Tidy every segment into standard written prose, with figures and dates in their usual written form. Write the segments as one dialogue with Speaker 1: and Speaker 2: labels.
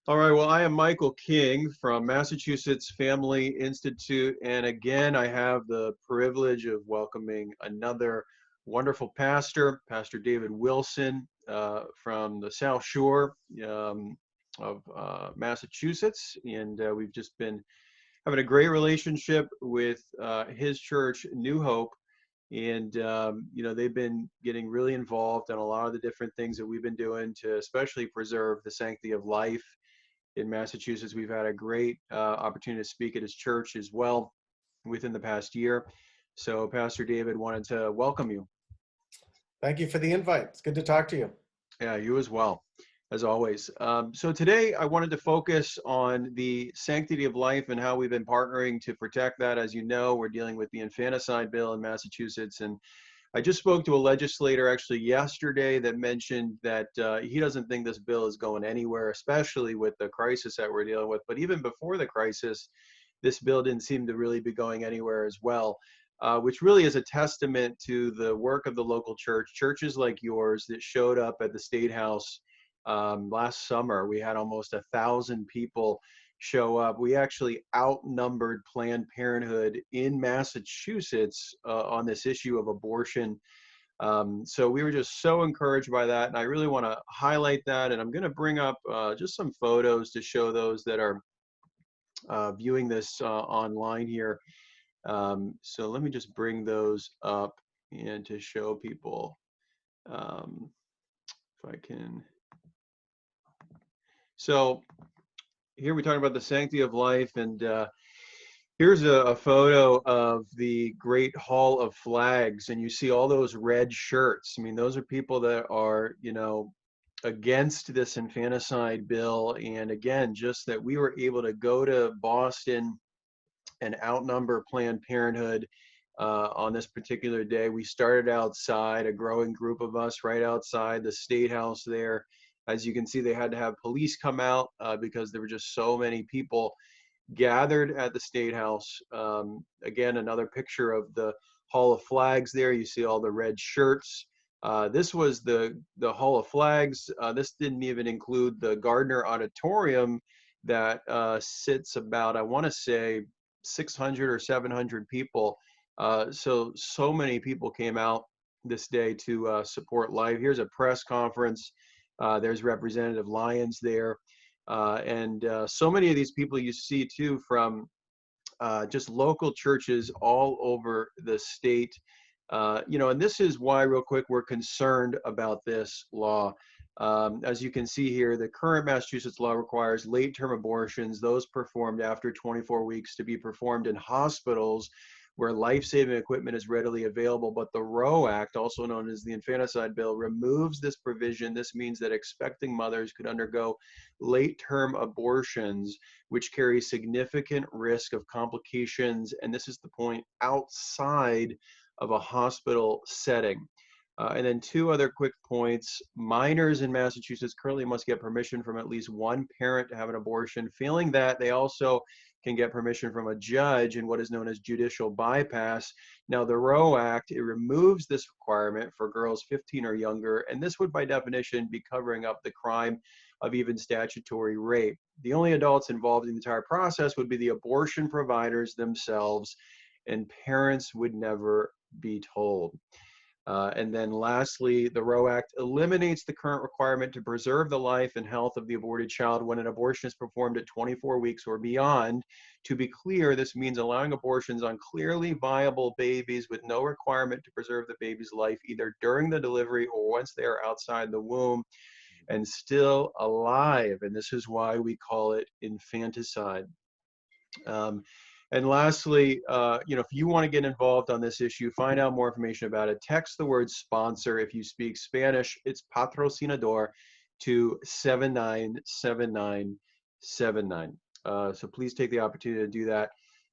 Speaker 1: All right, well, I am Michael King from Massachusetts Family Institute, and again, I have the privilege of welcoming another wonderful pastor, Pastor David Wilson, from the South Shore of Massachusetts, and we've just been having a great relationship with his church, New Hope, and they've been getting really involved in a lot of the different things that we've been doing to especially preserve the sanctity of life in Massachusetts. We've had a great opportunity to speak at his church as well within the past year. So Pastor David wanted to welcome you.
Speaker 2: Thank you for the invite. It's good to talk to you.
Speaker 1: Yeah, you as well, as always. So today I wanted to focus on the sanctity of life and how we've been partnering to protect that. As you know, we're dealing with the Infanticide Bill in Massachusetts, and I just spoke to a legislator actually yesterday that mentioned that he doesn't think this bill is going anywhere, especially with the crisis that we're dealing with. But even before the crisis, this bill didn't seem to really be going anywhere as well, which really is a testament to the work of the local church, churches like yours that showed up at the State House last summer. We had almost 1,000 people show up. We actually outnumbered Planned Parenthood in Massachusetts on this issue of abortion. So we were just so encouraged by that. And I really want to highlight that. And I'm going to bring up just some photos to show those that are viewing this online here. So let me just bring those up and to show people if I can. So here we're talking about the sanctity of life, and here's a photo of the Great Hall of Flags, and you see all those red shirts. I mean, those are people that are, against this infanticide bill. And again, just that we were able to go to Boston and outnumber Planned Parenthood on this particular day. We started outside, a growing group of us right outside the State House there. As you can see, they had to have police come out because there were just so many people gathered at the State House. Again, another picture of the Hall of Flags there. You see all the red shirts. This was the Hall of Flags. This didn't even include the Gardner Auditorium that sits about, I want to say, 600 or 700 people. So many people came out this day to support life. Here's a press conference. There's Representative Lyons there. And so many of these people you see too from just local churches all over the state. And this is why, real quick, we're concerned about this law. As you can see here, the current Massachusetts law requires late-term abortions, those performed after 24 weeks, to be performed in hospitals where life-saving equipment is readily available. But the Roe Act, also known as the Infanticide Bill, removes this provision. This means that expecting mothers could undergo late-term abortions, which carry significant risk of complications, and this is the point, outside of a hospital setting. And then two other quick points. Minors in Massachusetts currently must get permission from at least one parent to have an abortion. Failing that, they also can get permission from a judge in what is known as judicial bypass. Now, the Roe Act, it removes this requirement for girls 15 or younger, and this would by definition be covering up the crime of even statutory rape. The only adults involved in the entire process would be the abortion providers themselves, and parents would never be told. And then lastly, the Roe Act eliminates the current requirement to preserve the life and health of the aborted child when an abortion is performed at 24 weeks or beyond. To be clear, this means allowing abortions on clearly viable babies with no requirement to preserve the baby's life either during the delivery or once they are outside the womb and still alive. And this is why we call it infanticide. Um, and lastly, if you want to get involved on this issue, find out more information about it, text the word sponsor. If you speak Spanish, it's patrocinador to 797979. So please take the opportunity to do that.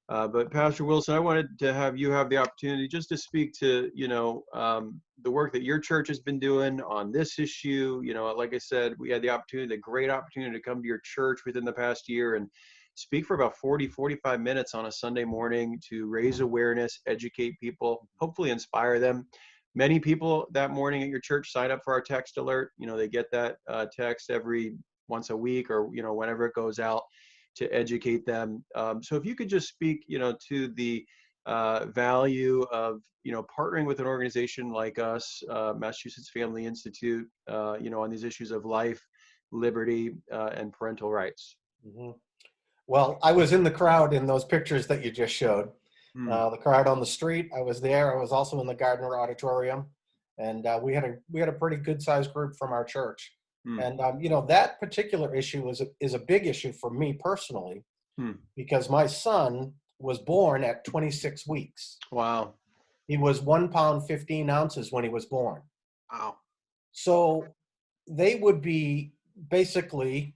Speaker 1: But Pastor Wilson, I wanted to have you have the opportunity just to speak to, the work that your church has been doing on this issue. Like I said, we had the great opportunity to come to your church within the past year and speak for about 45 minutes on a Sunday morning to raise awareness, educate people, hopefully inspire them. Many people that morning at your church sign up for our text alert. They get that text every once a week or, whenever it goes out to educate them. So if you could just speak, to the value of, partnering with an organization like us, Massachusetts Family Institute, on these issues of life, liberty, and parental rights.
Speaker 2: Mhm. Well, I was in the crowd in those pictures that you just showed.
Speaker 1: Hmm.
Speaker 2: The crowd on the street. I was there. I was also in the Gardner Auditorium, and we had a pretty good sized group from our church.
Speaker 1: Hmm.
Speaker 2: And that particular issue is a big issue for me personally
Speaker 1: Hmm.
Speaker 2: because my son was born at 26 weeks.
Speaker 1: Wow.
Speaker 2: He was 1 pound 15 ounces when he was born.
Speaker 1: Wow.
Speaker 2: So they would be basically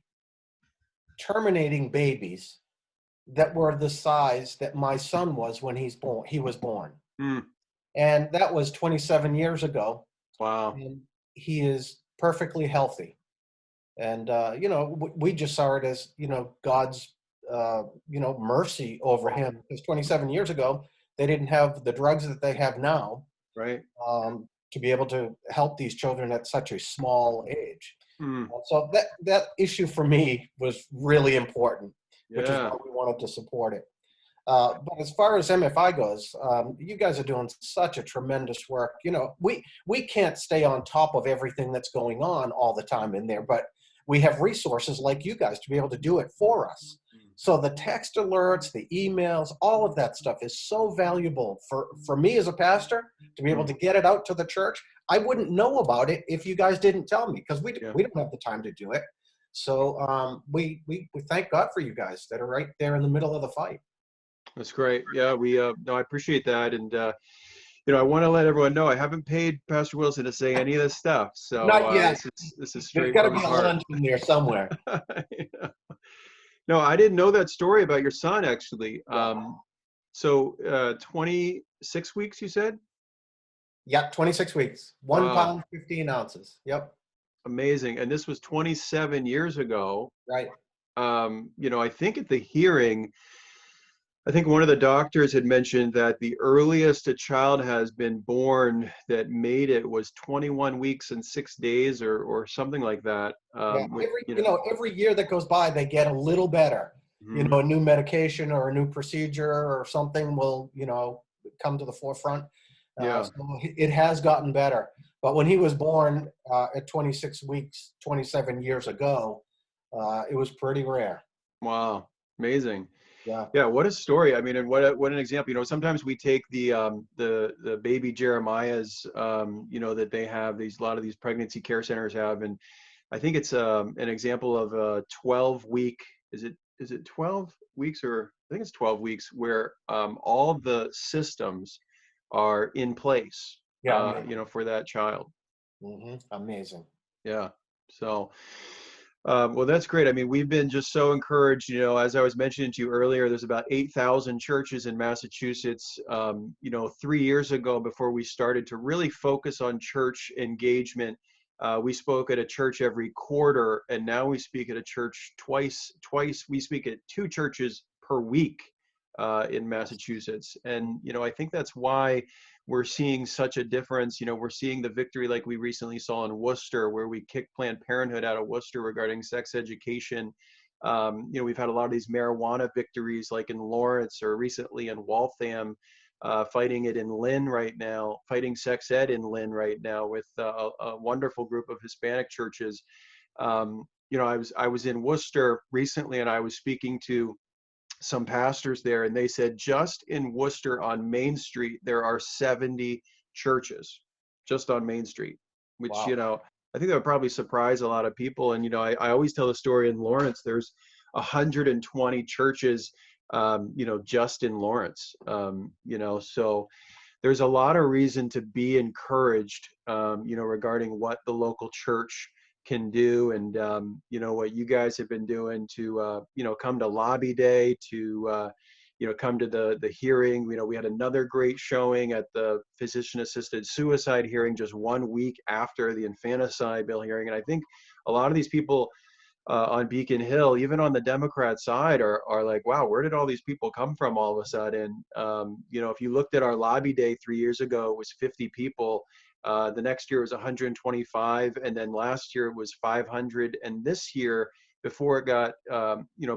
Speaker 2: terminating babies that were the size that my son was when he was born.
Speaker 1: Hmm.
Speaker 2: And that was 27 years ago.
Speaker 1: Wow.
Speaker 2: And he is perfectly healthy. And, we just saw it as, God's, mercy over him. Because 27 years ago, they didn't have the drugs that they have now
Speaker 1: Right.
Speaker 2: to be able to help these children at such a small age.
Speaker 1: Hmm.
Speaker 2: So that issue for me was really important, which is why
Speaker 1: Yeah.
Speaker 2: we wanted to support it. But as far as MFI goes, you guys are doing such a tremendous work. We can't stay on top of everything that's going on all the time in there, but we have resources like you guys to be able to do it for us. So the text alerts, the emails, all of that stuff is so valuable for me as a pastor to be able
Speaker 1: Hmm.
Speaker 2: to get it out to the church. I wouldn't know about it if you guys didn't tell me because
Speaker 1: Yeah.
Speaker 2: we don't have the time to do it. So we thank God for you guys that are right there in the middle of the fight.
Speaker 1: That's great. Yeah, we no, I appreciate that, and I want to let everyone know I haven't paid Pastor Wilson to say any of this stuff, so
Speaker 2: Not yet.
Speaker 1: this is
Speaker 2: There's
Speaker 1: straight
Speaker 2: got to
Speaker 1: from
Speaker 2: be
Speaker 1: his
Speaker 2: a
Speaker 1: heart.
Speaker 2: lunch in there somewhere.
Speaker 1: Yeah. No, I didn't know that story about your son actually.
Speaker 2: Yeah.
Speaker 1: So 26 weeks, you said?
Speaker 2: Yep, 26 weeks. One
Speaker 1: Wow,
Speaker 2: pound, 15 ounces. Yep,
Speaker 1: amazing. And this was 27 years ago.
Speaker 2: right.
Speaker 1: I think at the hearing, I think one of the doctors had mentioned that the earliest a child has been born that made it was 21 weeks and 6 days or something like that.
Speaker 2: Yeah,
Speaker 1: With,
Speaker 2: every year that goes by, they get a little better.
Speaker 1: mhm.
Speaker 2: A new medication or a new procedure or something will, come to the forefront.
Speaker 1: Yeah,
Speaker 2: So it has gotten better. But when he was born at 26 weeks, 27 years ago, it was pretty rare.
Speaker 1: wow, amazing.
Speaker 2: Yeah,
Speaker 1: Yeah, what a story. I mean, and what an example. Sometimes we take the baby Jeremiahs, that they have a lot of these pregnancy care centers have, and I think it's an example of a 12-week. Is it 12 weeks or I think it's 12 weeks where all the systems are in place,
Speaker 2: yeah, amazing.
Speaker 1: for that child.
Speaker 2: Amazing.
Speaker 1: Yeah. So, well, that's great. I mean, we've been just so encouraged, as I was mentioning to you earlier, there's about 8,000 churches in Massachusetts. 3 years ago, before we started to really focus on church engagement, we spoke at a church every quarter, and now we speak at a church twice. We speak at two churches per week in Massachusetts. And, I think that's why we're seeing such a difference. We're seeing the victory like we recently saw in Worcester, where we kicked Planned Parenthood out of Worcester regarding sex education. We've had a lot of these marijuana victories like in Lawrence or recently in Waltham, fighting it in Lynn right now, fighting sex ed in Lynn right now with a wonderful group of Hispanic churches. I was in Worcester recently and I was speaking to some pastors there, and they said just in Worcester on Main Street, there are 70 churches just on Main Street, which,
Speaker 2: Wow.
Speaker 1: I think that would probably surprise a lot of people. And, I always tell the story in Lawrence, there's 120 churches, just in Lawrence, so there's a lot of reason to be encouraged, regarding what the local church can do, and what you guys have been doing to come to lobby day, to come to the hearing. We had another great showing at the physician assisted suicide hearing just 1 week after the Infanticide Bill hearing, and I think a lot of these people on Beacon Hill, even on the Democrat side, are like, wow, where did all these people come from all of a sudden? If you looked at our lobby day 3 years ago, it was 50 people. The next year was 125, and then last year it was 500. And this year, before it got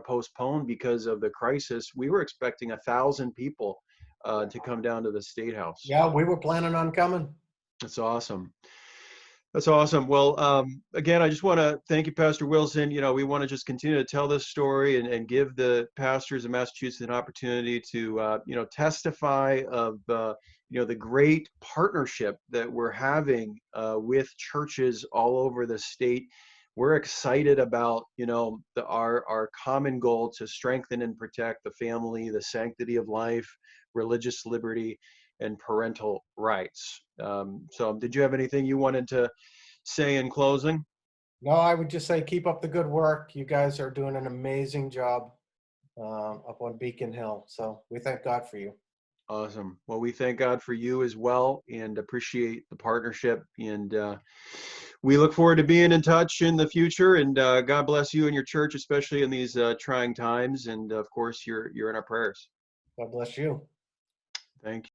Speaker 1: postponed because of the crisis, we were expecting 1,000 people to come down to the State House.
Speaker 2: Yeah, we were planning on coming.
Speaker 1: That's awesome. That's awesome. Well, again, I just want to thank you, Pastor Wilson. We want to just continue to tell this story and give the pastors of Massachusetts an opportunity to, testify of, the great partnership that we're having with churches all over the state. We're excited about, our common goal to strengthen and protect the family, the sanctity of life, religious liberty, and parental rights. So did you have anything you wanted to say in closing?
Speaker 2: No, I would just say keep up the good work. You guys are doing an amazing job up on Beacon Hill. So we thank God for you.
Speaker 1: Awesome. Well, we thank God for you as well and appreciate the partnership. And we look forward to being in touch in the future. And God bless you and your church, especially in these trying times. And of course, you're in our prayers.
Speaker 2: God bless you.
Speaker 1: Thank you.